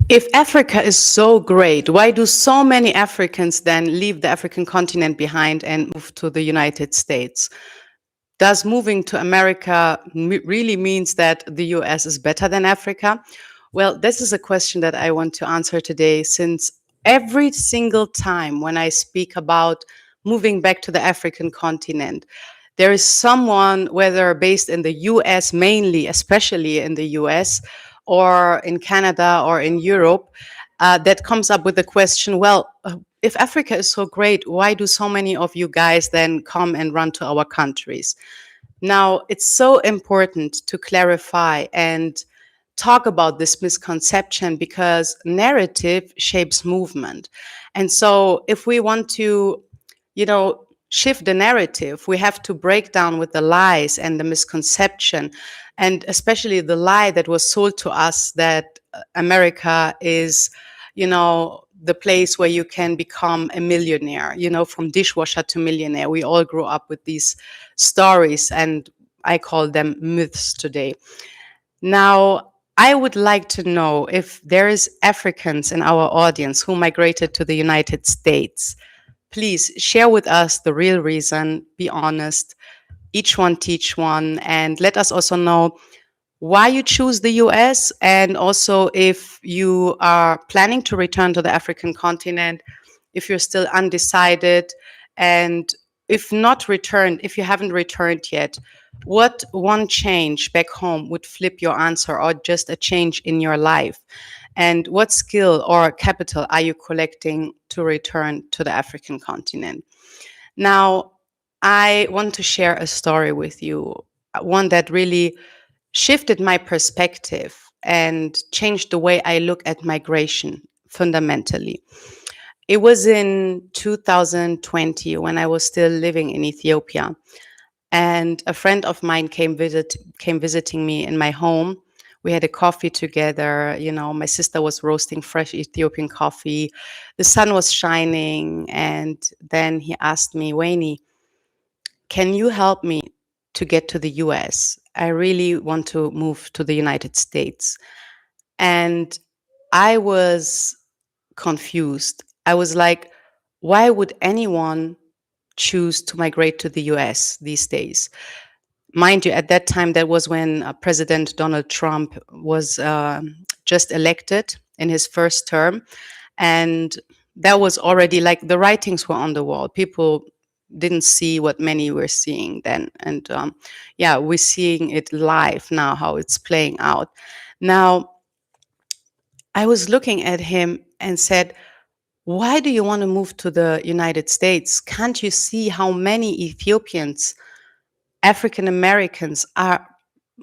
If Africa is so great, why do so many Africans then leave the African continent behind and move to the United States? Does moving to America really means that the US is better than Africa? Well, this is a question that I want to answer today, since every single time when I speak about moving back to the African continent, there is someone, whether based in the US mainly, especially in the US, or in Canada or in Europe, that comes up with the question, well, if Africa is so great, why do so many of you guys then come and run to our countries? Now, it's so important to clarify and talk about this misconception, because narrative shapes movement. And so if we want to, shift the narrative, we have to break down with the lies and the misconception, and especially the lie that was sold to us that America is, the place where you can become a millionaire, from dishwasher to millionaire. We all grew up with these stories, and I call them myths today. Now, I would like to know if there is Africans in our audience who migrated to the United States. Please share with us the real reason, be honest, each one teach one, and let us also know why you choose the US, and also if you are planning to return to the African continent, if you're still undecided, and if you haven't returned yet, what one change back home would flip your answer, or just a change in your life? And what skill or capital are you collecting to return to the African continent? Now, I want to share a story with you, one that really shifted my perspective and changed the way I look at migration fundamentally. It was in 2020 when I was still living in Ethiopia, and a friend of mine came visiting me in my home. We had a coffee together. My sister was roasting fresh Ethiopian coffee. The sun was shining, and then he asked me, Wayne, can you help me to get to the US? I really want to move to the United States. And I was confused. I was like, why would anyone choose to migrate to the US these days? Mind you, at that time, that was when President Donald Trump was just elected in his first term. And that was already like the writings were on the wall. People didn't see what many were seeing then. And yeah, we're seeing it live now, how it's playing out. Now, I was looking at him and said, why do you want to move to the United States? Can't you see how many Ethiopians, African Americans are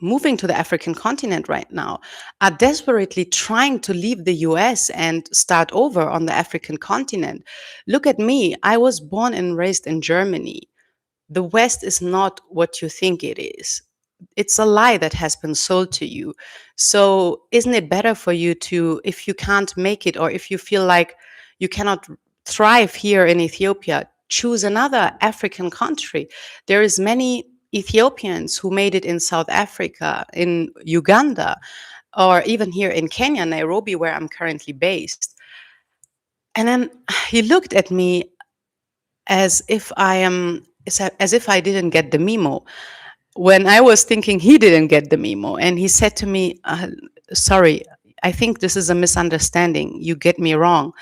moving to the African continent right now, are desperately trying to leave the US and start over on the African continent? Look at me. I was born and raised in Germany. The West is not what you think it is. It's a lie that has been sold to you. So, isn't it better for you to, if you can't make it, or if you feel like you cannot thrive here in Ethiopia, choose another African country? There is many Ethiopians who made it in South Africa, in Uganda, or even here in Kenya, Nairobi, where I'm currently based. And then he looked at me as if as if I didn't get the memo, when I was thinking he didn't get the memo. And he said to me, sorry, I think this is a misunderstanding. You get me wrong.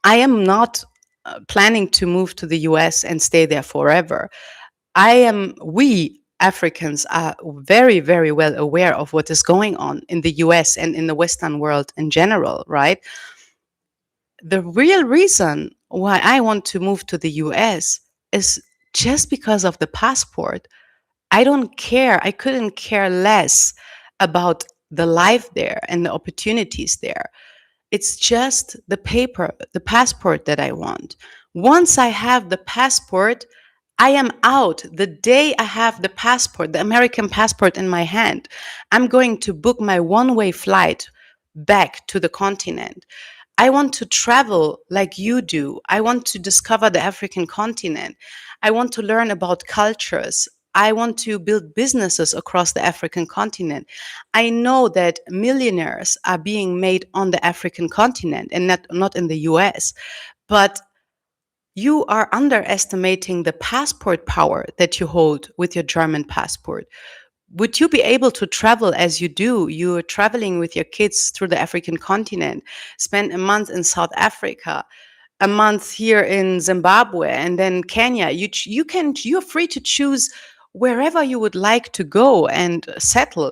I am not planning to move to the US and stay there forever. We Africans are very, very well aware of what is going on in the US and in the Western world in general, right? The real reason why I want to move to the US is just because of the passport. I don't care. I couldn't care less about the life there and the opportunities there. It's just the paper, the passport that I want. Once I have the passport, I am out. The day I have the passport, the American passport in my hand, I'm going to book my one-way flight back to the continent. I want to travel like you do. I want to discover the African continent. I want to learn about cultures. I want to build businesses across the African continent. I know that millionaires are being made on the African continent and not in the US. But you are underestimating the passport power that you hold with your German passport. Would you be able to travel as you do? You're traveling with your kids through the African continent, spend a month in South Africa, a month here in Zimbabwe, and then Kenya. You're free to choose wherever you would like to go and settle.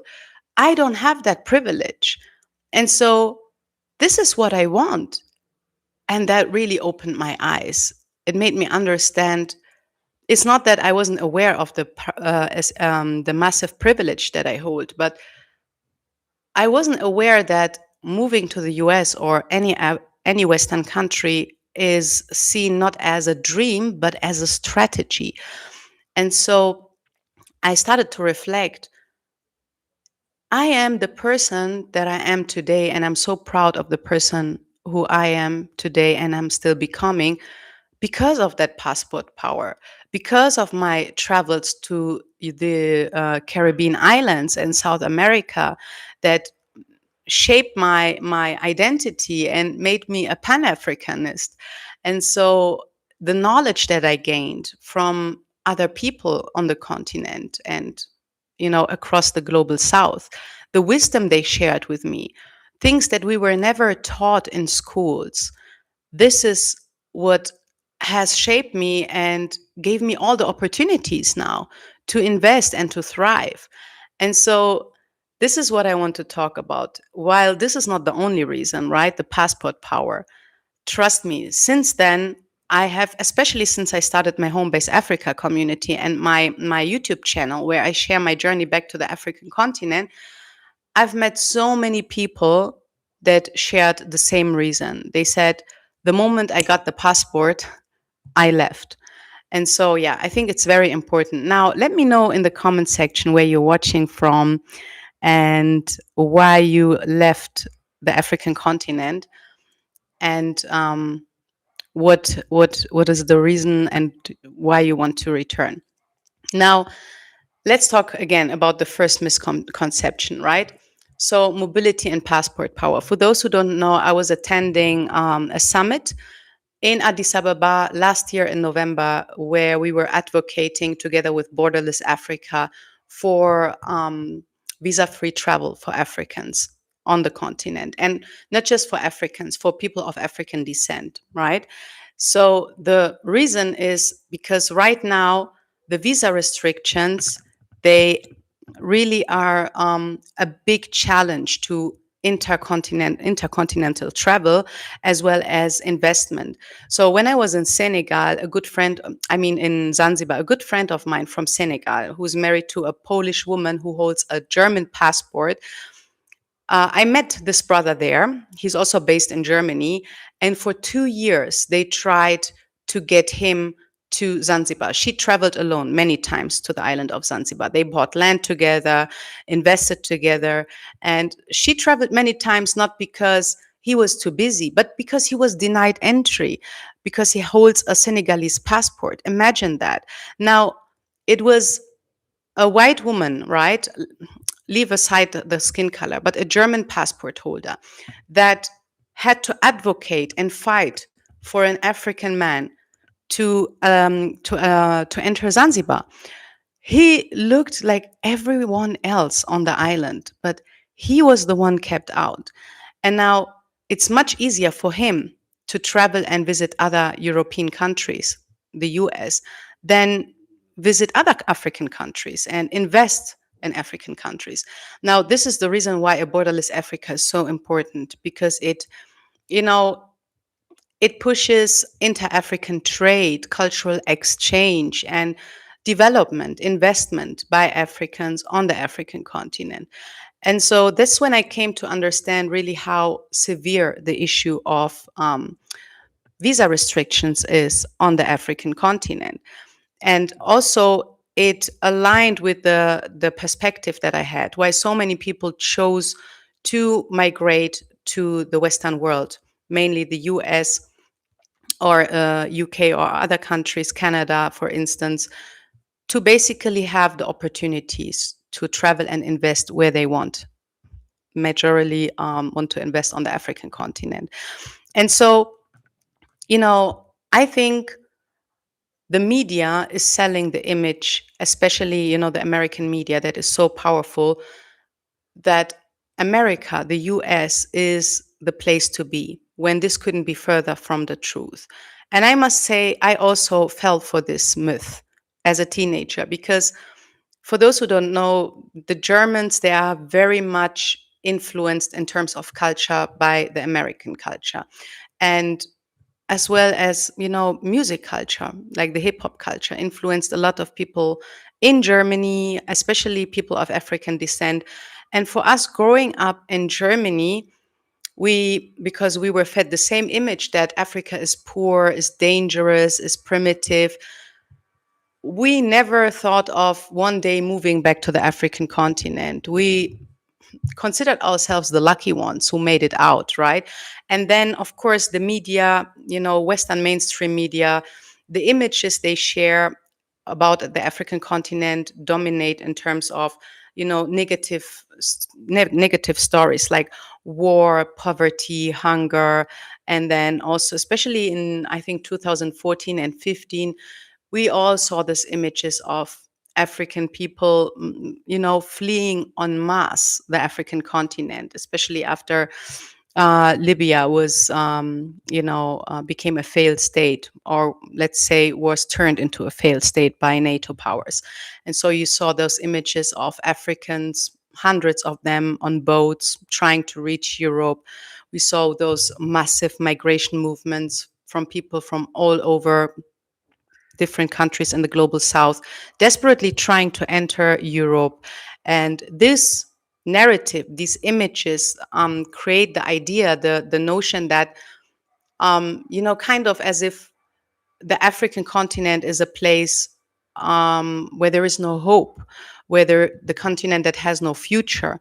I don't have that privilege. And so this is what I want. And that really opened my eyes. It made me understand it's not that I wasn't aware of the massive privilege that I hold, but I wasn't aware that moving to the US or any Western country is seen not as a dream, but as a strategy. And so I started to reflect. I am the person that I am today, and I'm so proud of the person who I am today and I'm still becoming because of that passport power, because of my travels to the Caribbean islands and South America that shaped my identity and made me a pan-africanist. And so the knowledge that I gained from other people on the continent and across the global south, the wisdom they shared with me, things that we were never taught in schools, this is what has shaped me and gave me all the opportunities now to invest and to thrive. And so this is what I want to talk about. While this is not the only reason, right? The passport power. Trust me, since then, I have, especially since I started my Home Base Africa community and my YouTube channel where I share my journey back to the African continent, I've met so many people that shared the same reason. They said, the moment I got the passport, I left. And so, yeah, I think it's very important. Now, let me know in the comment section where you're watching from and why you left the African continent and what is the reason and why you want to return. Now, let's talk again about the first misconception, right? So, mobility and passport power. For those who don't know, I was attending a summit in Addis Ababa last year in November, where we were advocating together with Borderless Africa for visa-free travel for Africans on the continent, and not just for Africans, for people of African descent, right? So the reason is because right now the visa restrictions, they really are a big challenge to intercontinental travel as well as investment. So when I was in Senegal, in Zanzibar, a good friend of mine from Senegal, who's married to a Polish woman who holds a German passport, I met this brother there. He's also based in Germany. And for 2 years, they tried to get him to Zanzibar. She traveled alone many times to the island of Zanzibar. They bought land together, invested together. And she traveled many times, not because he was too busy, but because he was denied entry, because he holds a Senegalese passport. Imagine that. Now, it was a white woman, right? Leave aside the skin color, but a German passport holder that had to advocate and fight for an African man to enter Zanzibar. He looked like everyone else on the island, but he was the one kept out. And now it's much easier for him to travel and visit other European countries, the US, than visit other African countries and invest in African countries. Now, this is the reason why a borderless Africa is so important, because you know, it pushes inter-African trade, cultural exchange, and development, investment by Africans on the African continent. And so that's when I came to understand really how severe the issue of visa restrictions is on the African continent. And also, it aligned with the perspective that I had, why so many people chose to migrate to the Western world, mainly the US or UK or other countries, Canada, for instance, to basically have the opportunities to travel and invest where they want. Majorly want to invest on the African continent. And so, I think the media is selling the image, especially, the American media, that is so powerful, that America, the US, is the place to be, when this couldn't be further from the truth. And I must say, I also fell for this myth as a teenager, because for those who don't know, the Germans, they are very much influenced in terms of culture by the American culture. And as well as, music culture, like the hip hop culture, influenced a lot of people in Germany, especially people of African descent. And for us growing up in Germany, because we were fed the same image that Africa is poor, is dangerous, is primitive, we never thought of one day moving back to the African continent. We considered ourselves the lucky ones who made it out, right? And then, of course, the media, Western mainstream media, the images they share about the African continent dominate in terms of, negative stories like war, poverty, hunger. And then also, especially in, I think, 2014 and 15, we all saw these images of African people, fleeing en masse the African continent, especially after Libya was, became a failed state, or let's say was turned into a failed state by NATO powers. And so you saw those images of Africans, hundreds of them on boats trying to reach Europe. We saw those massive migration movements from people from all over different countries in the global south, desperately trying to enter Europe. And this narrative, these images, create the idea, the notion that, kind of as if the African continent is a place where there is no hope, where the continent that has no future,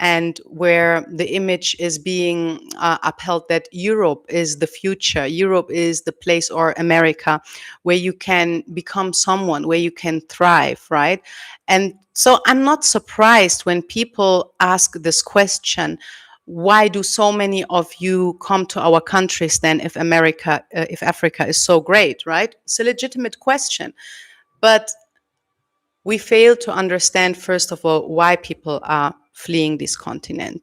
and where the image is being upheld that Europe is the future, Europe is the place, or America, where you can become someone, where you can thrive, right? And so I'm not surprised when people ask this question: why do so many of you come to our countries then, if Africa is so great, right? It's a legitimate question. But we fail to understand, first of all, why people are fleeing this continent.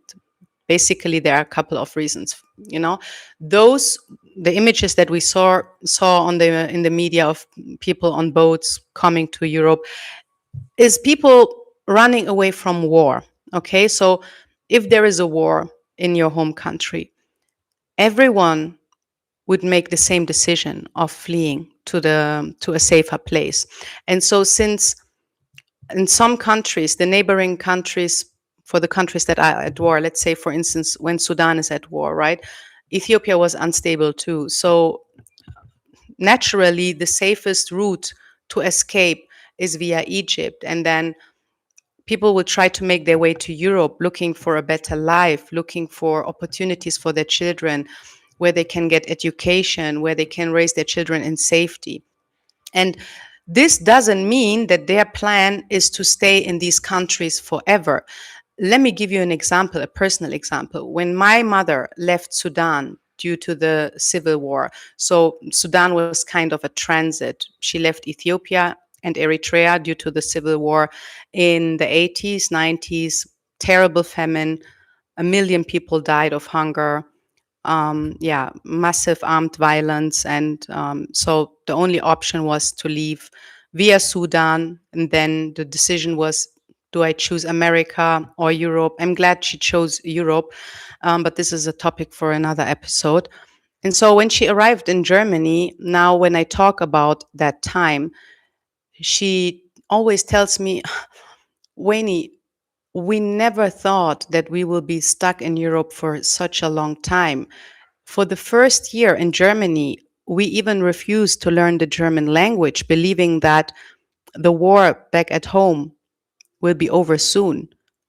Basically, there are a couple of reasons. Those the images that we saw in the media of people on boats coming to Europe is people running away from war. Okay, so if there is a war in your home country, everyone would make the same decision of fleeing to a safer place. And so, since in some countries, the neighboring countries, for the countries that are at war, let's say, for instance, when Sudan is at war, right? Ethiopia was unstable too. So naturally, the safest route to escape is via Egypt. And then people will try to make their way to Europe, looking for a better life, looking for opportunities for their children, where they can get education, where they can raise their children in safety. And this doesn't mean that their plan is to stay in these countries forever. Let me give you an example, a personal example. When my mother left Sudan due to the civil war, so Sudan was kind of a transit. She left Ethiopia and Eritrea due to the civil war in the 80s, 90s, terrible famine. 1 million people died of hunger. Massive armed violence. And so the only option was to leave via Sudan. And then the decision was, do I choose America or Europe? I'm glad she chose Europe, but this is a topic for another episode. And so when she arrived in Germany, now when I talk about that time, she always tells me, Wayne, we never thought that we will be stuck in Europe for such a long time. For the first year in Germany, we even refused to learn the German language, believing that the war back at home will be over soon.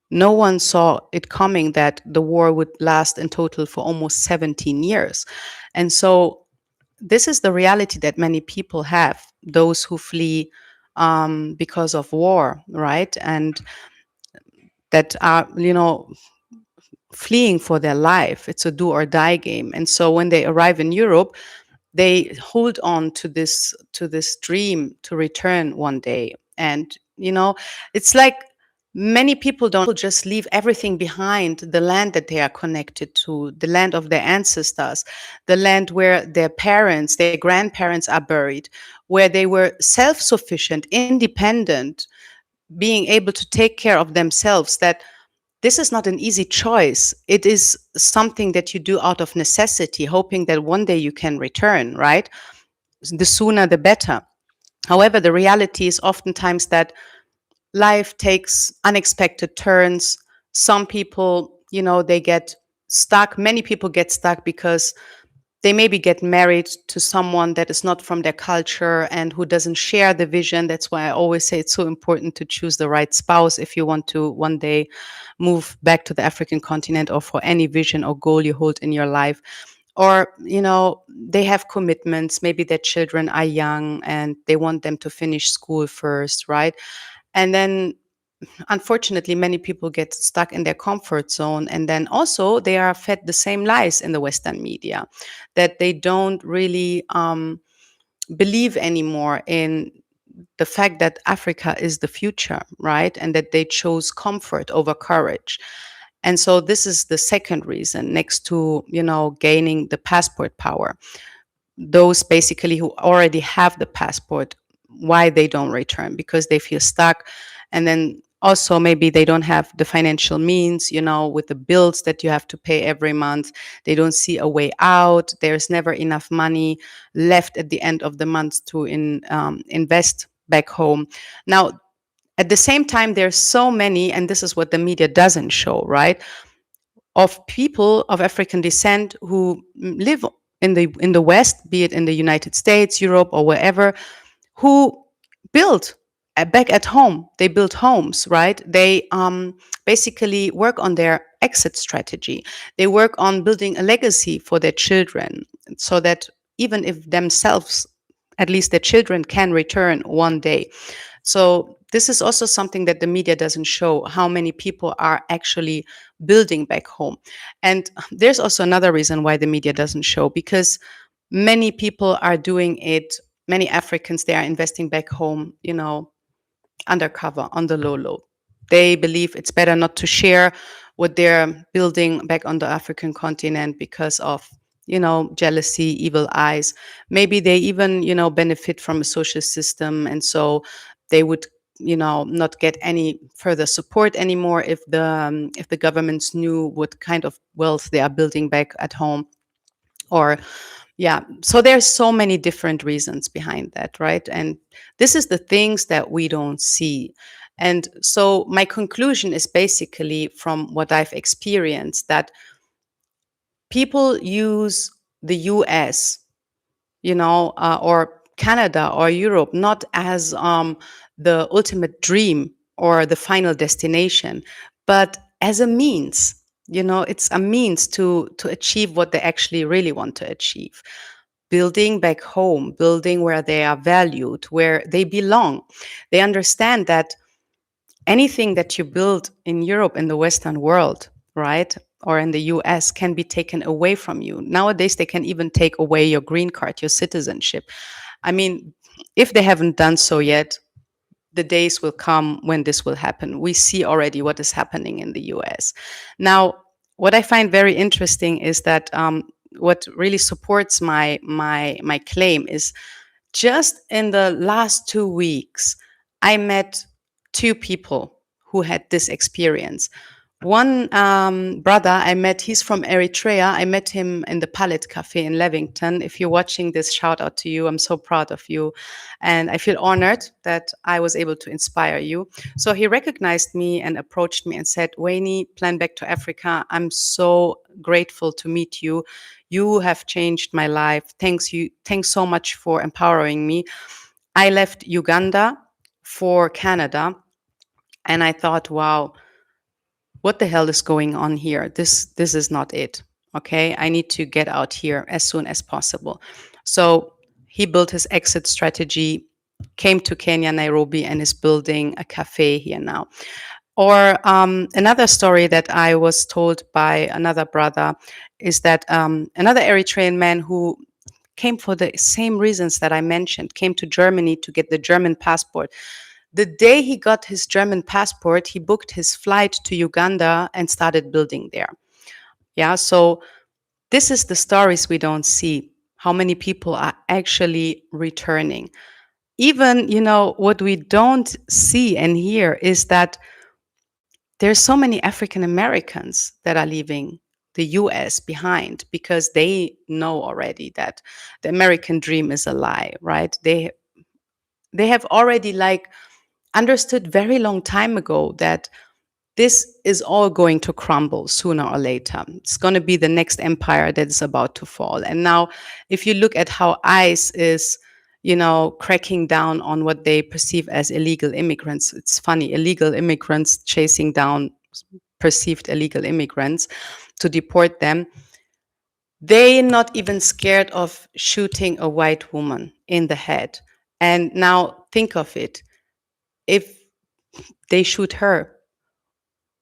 No one saw it coming that the war would last in total for almost 17 years. And so this is the reality that many people have, those who flee because of war, right? And that are, fleeing for their life. It's a do or die game. And so when they arrive in Europe, they hold on to this dream to return one day. And it's like many people don't just leave everything behind, the land that they are connected to, the land of their ancestors, the land where their parents, their grandparents are buried, where they were self-sufficient, independent, being able to take care of themselves. That this is not an easy choice. It is something that you do out of necessity, hoping that one day you can return, right? The sooner the better. However, the reality is oftentimes that life takes unexpected turns. Some people, they get stuck. Many people get stuck because they maybe get married to someone that is not from their culture and who doesn't share the vision. That's why I always say it's so important to choose the right spouse if you want to one day move back to the African continent, or for any vision or goal you hold in your life. Or, they have commitments. Maybe their children are young and they want them to finish school first, right? And then unfortunately, many people get stuck in their comfort zone. And then also they are fed the same lies in the Western media, that they don't really believe anymore in the fact that Africa is the future, right? And that they chose comfort over courage. And so this is the second reason, next to, gaining the passport power. Those basically who already have the passport, why they don't return, because they feel stuck. And then also maybe they don't have the financial means, with the bills that you have to pay every month. They don't see a way out. There's never enough money left at the end of the month to invest back home. Now, at the same time, there's so many, and this is what the media doesn't show, right? Of people of African descent who live in the West, be it in the United States, Europe, or wherever, who build back at home. They build homes, right? They basically work on their exit strategy. They work on building a legacy for their children, so that even if themselves, at least their children, can return one day. So this is also something that the media doesn't show, how many people are actually building back home. And there's also another reason why the media doesn't show, because many people are doing it. Many Africans, they are investing back home, undercover, on the low. They believe it's better not to share what they're building back on the African continent because of, jealousy, evil eyes. Maybe they even, benefit from a social system. And so they would, not get any further support anymore if the governments knew what kind of wealth they are building back at home. Or yeah, so there's so many different reasons behind that, right? And this is the things that we don't see. And so my conclusion is basically, from what I've experienced, that people use the US, or Canada or Europe, not as the ultimate dream or the final destination, but as a means. It's a means to achieve what they actually really want to achieve. Building back home, building where they are valued, where they belong. They understand that anything that you build in Europe, in the Western world, right, or in the US, can be taken away from you. Nowadays, they can even take away your green card, your citizenship. I mean, if they haven't done so yet, the days will come when this will happen. We see already what is happening in the US. Now, what I find very interesting is that what really supports my claim is, just in the last 2 weeks, I met two people who had this experience. One brother I met, he's from Eritrea. I met him in the Palette Cafe in Levington. If you're watching this, shout out to you. I'm so proud of you. And I feel honored that I was able to inspire you. So he recognized me and approached me and said, Wayne, plan back to Africa. I'm so grateful to meet you. You have changed my life. Thanks so much for empowering me. I left Uganda for Canada, and I thought, wow, what the hell is going on here? This is not it. Okay, I need to get out here as soon as possible. So he built his exit strategy came to Kenya, Nairobi, and is building a cafe here now. Or another story that I was told by another brother is that another Eritrean man who came for the same reasons that I mentioned, came to Germany to get the German passport. The day he got his German passport, he booked his flight to Uganda and started building there. Yeah, so this is the stories we don't see. How many people are actually returning? Even, what we don't see and hear is that there's so many African Americans that are leaving the US behind because they know already that the American dream is a lie, right? They have already like understood very long time ago that this is all going to crumble sooner or later. It's going to be the next empire that is about to fall. And now, if you look at how ICE is, cracking down on what they perceive as illegal immigrants, it's funny, illegal immigrants chasing down perceived illegal immigrants to deport them. They're not even scared of shooting a white woman in the head. And now think of it. If they shoot her,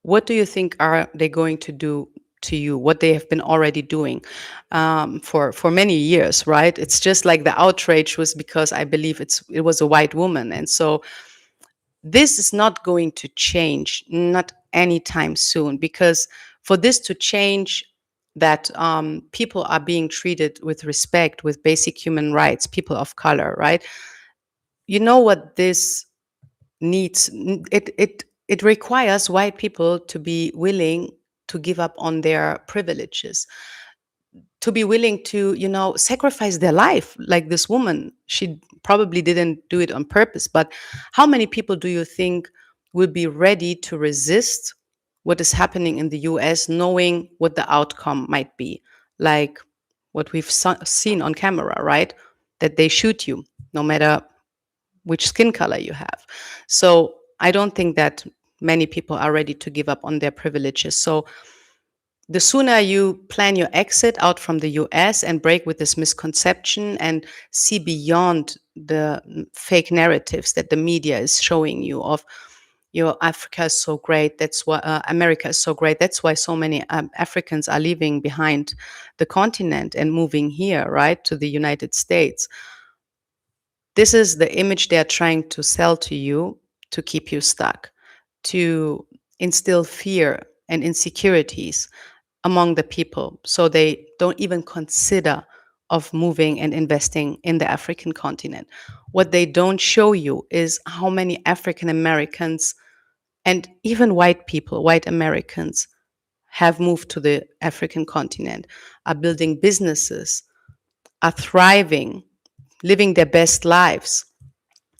what do you think are they going to do to you? What they have been already doing for many years, right? It's just like the outrage was because I believe it was a white woman, and so this is not going to change, not anytime soon, because for this to change, that people are being treated with respect, with basic human rights, people of color, right? You know what this needs? It requires white people to be willing to give up on their privileges, to be willing to, sacrifice their life. Like this woman, she probably didn't do it on purpose, but how many people do you think will be ready to resist what is happening in the US, knowing what the outcome might be? Like what we've seen on camera, right? That they shoot you no matter which skin color you have. So I don't think that many people are ready to give up on their privileges. So the sooner you plan your exit out from the US and break with this misconception and see beyond the fake narratives that the media is showing you of, Africa is so great, that's why America is so great, that's why so many Africans are leaving behind the continent and moving here, right, to the United States. This is the image they're trying to sell to you to keep you stuck, to instill fear and insecurities among the people, so they don't even consider of moving and investing in the African continent. What they don't show you is how many African Americans and even white people, white Americans, have moved to the African continent, are building businesses, are thriving, living their best lives,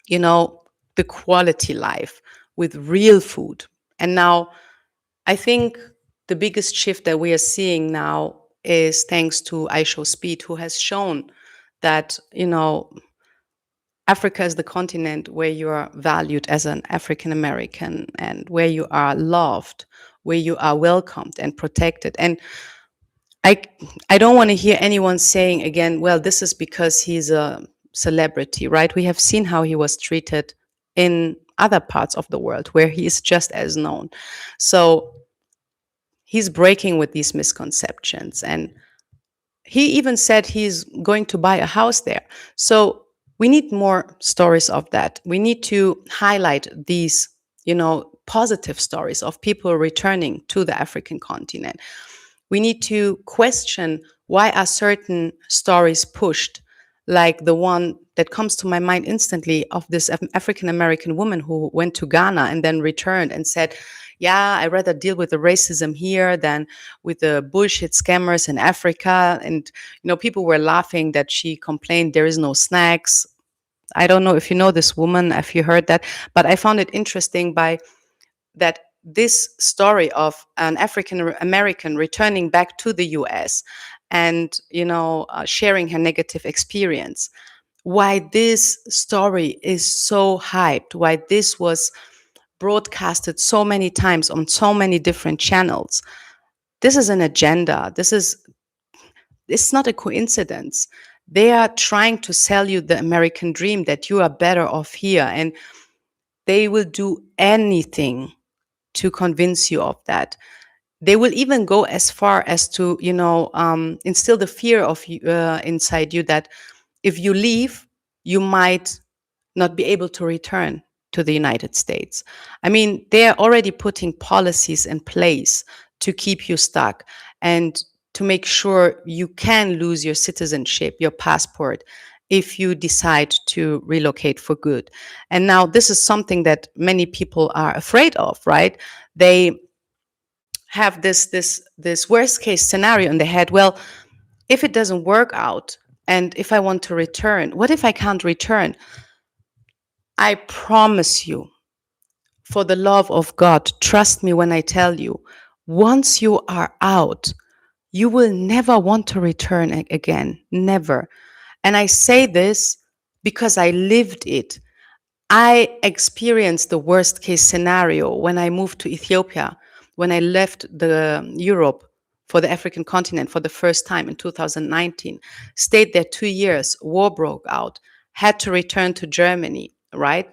the quality life with real food. And now I think the biggest shift that we are seeing now is thanks to iShow Speed, who has shown that, Africa is the continent where you are valued as an African American and where you are loved, where you are welcomed and protected. And I, I don't want to hear anyone saying again, well, this is because he's a celebrity, right? We have seen how he was treated in other parts of the world where he is just as known. So he's breaking with these misconceptions. And he even said he's going to buy a house there. So we need more stories of that. We need to highlight these, positive stories of people returning to the African continent. We need to question, why are certain stories pushed, like the one that comes to my mind instantly of this African American woman who went to Ghana and then returned and said, yeah, I rather deal with the racism here than with the bullshit scammers in Africa. And, people were laughing that she complained there is no snacks. I don't know if you know this woman, if you heard that, but I found it interesting by that this story of an African American returning back to the US and, sharing her negative experience, why this story is so hyped, why this was broadcasted so many times on so many different channels. This is an agenda. This is it's not a coincidence. They are trying to sell you the American dream that you are better off here, and they will do anything to convince you of that. They will even go as far as to, instill the fear of you, inside you, that if you leave, you might not be able to return to the United States. I mean, they're already putting policies in place to keep you stuck and to make sure you can lose your citizenship, your passport, if you decide to relocate for good. And now this is something that many people are afraid of, right? They have this worst case scenario in their head. Well, if it doesn't work out and if I want to return, what if I can't return? I promise you, for the love of God, trust me when I tell you, once you are out, you will never want to return again. Never. And I say this because I lived it. I experienced the worst case scenario when I moved to Ethiopia, when I left the Europe for the African continent for the first time in 2019, stayed there 2 years, war broke out, had to return to Germany, right?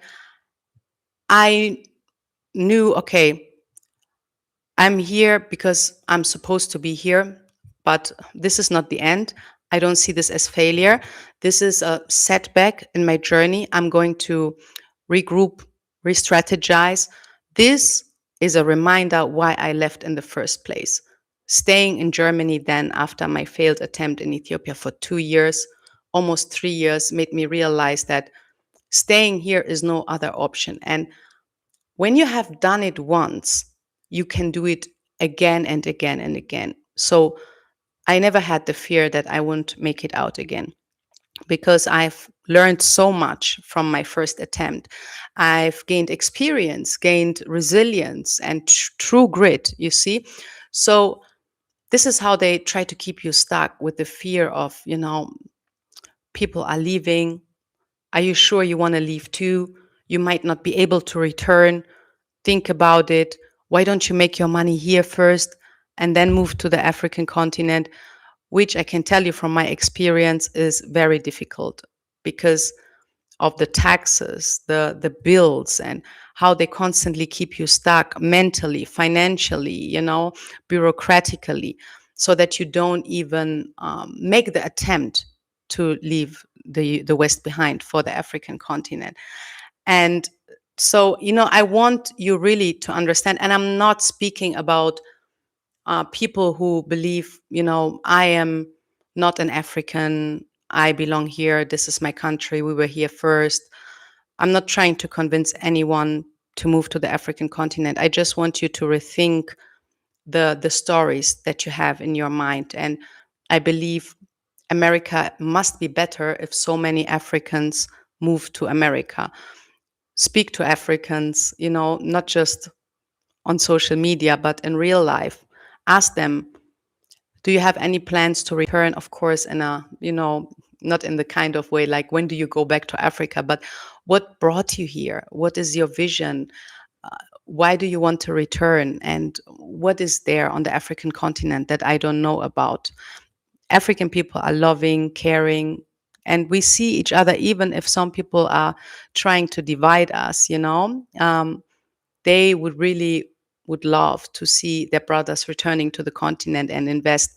I knew, okay, I'm here because I'm supposed to be here, but this is not the end. I don't see this as failure. This is a setback in my journey. I'm going to regroup, re strategize. This is a reminder why I left in the first place. Staying in Germany then after my failed attempt in Ethiopia for 2 years, almost 3 years, made me realize that staying here is no other option. And when you have done it once, you can do it again and again and again. So I never had the fear that I wouldn't make it out again, because I've learned so much from my first attempt. I've gained experience, gained resilience, and true grit, you see. So this is how they try to keep you stuck, with the fear of, people are leaving. Are you sure you want to leave too? You might not be able to return. Think about it. Why don't you make your money here first and then move to the African continent? Which I can tell you from my experience is very difficult, because of the taxes, the bills, and how they constantly keep you stuck mentally, financially, bureaucratically, so that you don't even make the attempt to leave the West behind for the African continent. And so, I want you really to understand, and I'm not speaking about people who believe, I am not an African, I belong here, this is my country, we were here first. I'm not trying to convince anyone to move to the African continent. I just want you to rethink the stories that you have in your mind. And I believe America must be better if so many Africans move to America. Speak to Africans, not just on social media, but in real life. Ask them, do you have any plans to return? Of course, in a, not in the kind of way like, when do you go back to Africa? But what brought you here? What is your vision? Why do you want to return? And what is there on the African continent that I don't know about? African people are loving, caring, and we see each other, even if some people are trying to divide us, they would love to see their brothers returning to the continent and invest.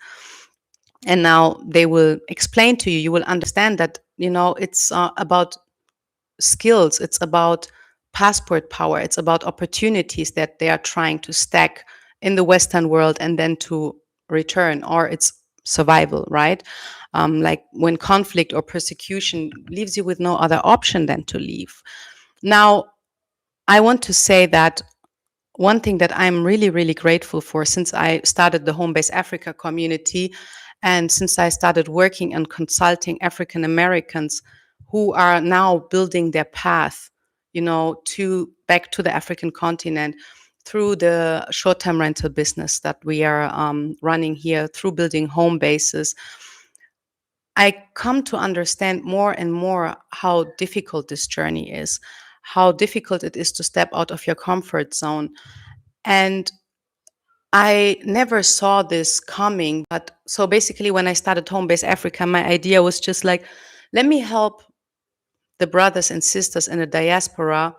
And now they will explain to you, you will understand that, it's about skills, it's about passport power, it's about opportunities that they are trying to stack in the Western world and then to return, or it's survival, right? Like when conflict or persecution leaves you with no other option than to leave. Now, I want to say that one thing that I'm really, really grateful for, since I started the Home Base Africa community, and since I started working and consulting African Americans who are now building their path, to back to the African continent, through the short-term rental business that we are running here, through building home bases, I come to understand more and more how difficult this journey is, how difficult it is to step out of your comfort zone. And I never saw this coming. But so basically, when I started Home Base Africa, my idea was just like, let me help the brothers and sisters in the diaspora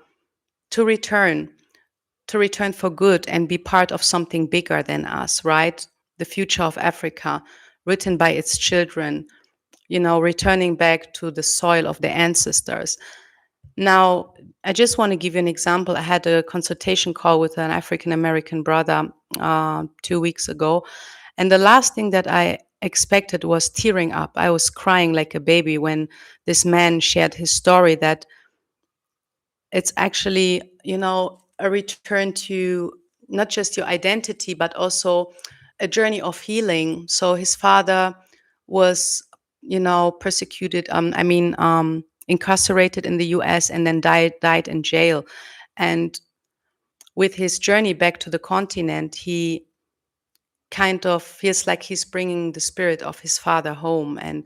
to return, to return for good and be part of something bigger than us, right? The future of Africa, written by its children, returning back to the soil of their ancestors. Now, I just want to give you an example. I had a consultation call with an African American brother 2 weeks ago. And the last thing that I expected was tearing up. I was crying like a baby when this man shared his story that it's actually, a return to not just your identity, but also a journey of healing. So his father was, persecuted, incarcerated in the US and then died in jail. And with his journey back to the continent, he kind of feels like he's bringing the spirit of his father home, and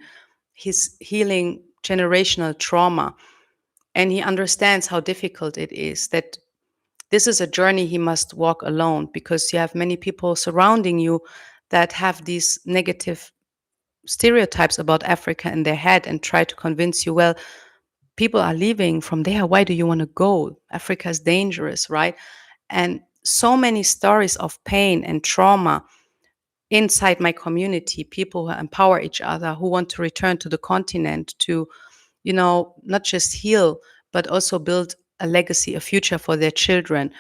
he's healing generational trauma. And he understands how difficult it is, that this is a journey he must walk alone, because you have many people surrounding you that have these negative stereotypes about Africa in their head and try to convince you, well, people are leaving from there. Why do you want to go? Africa is dangerous, right? And so many stories of pain and trauma inside my community, people who empower each other, who want to return to the continent to, not just heal, but also build a legacy, a future for their children,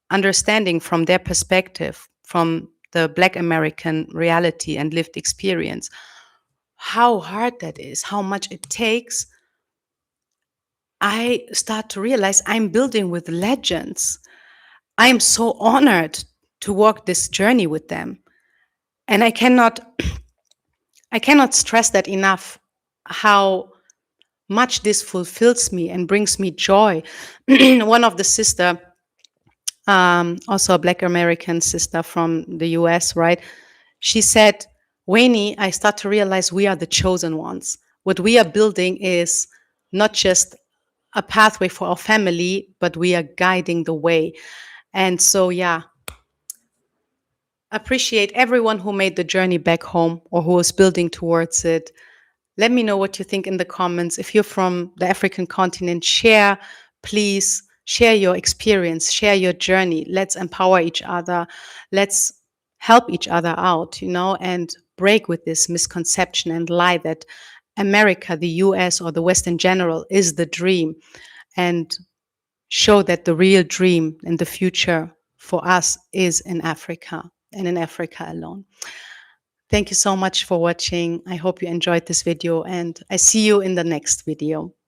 understanding from their perspective, from the Black American reality and lived experience, how hard that is, how much it takes. I start to realize I'm building with legends. I am so honored to walk this journey with them. And I cannot stress that enough, how much this fulfills me and brings me joy. One of the sister, also a Black American sister from the US, right? She said, Wayne, I start to realize we are the chosen ones. What we are building is not just a pathway for our family, but we are guiding the way. And so, yeah, appreciate everyone who made the journey back home or who is building towards it. Let me know what you think in the comments. If you're from the African continent, please share your experience, share your journey. Let's empower each other. Let's help each other out, and break with this misconception and lie that America, the US, or the West in general is the dream, and show that the real dream and the future for us is in Africa and in Africa alone. Thank you so much for watching. I hope you enjoyed this video, and I see you in the next video.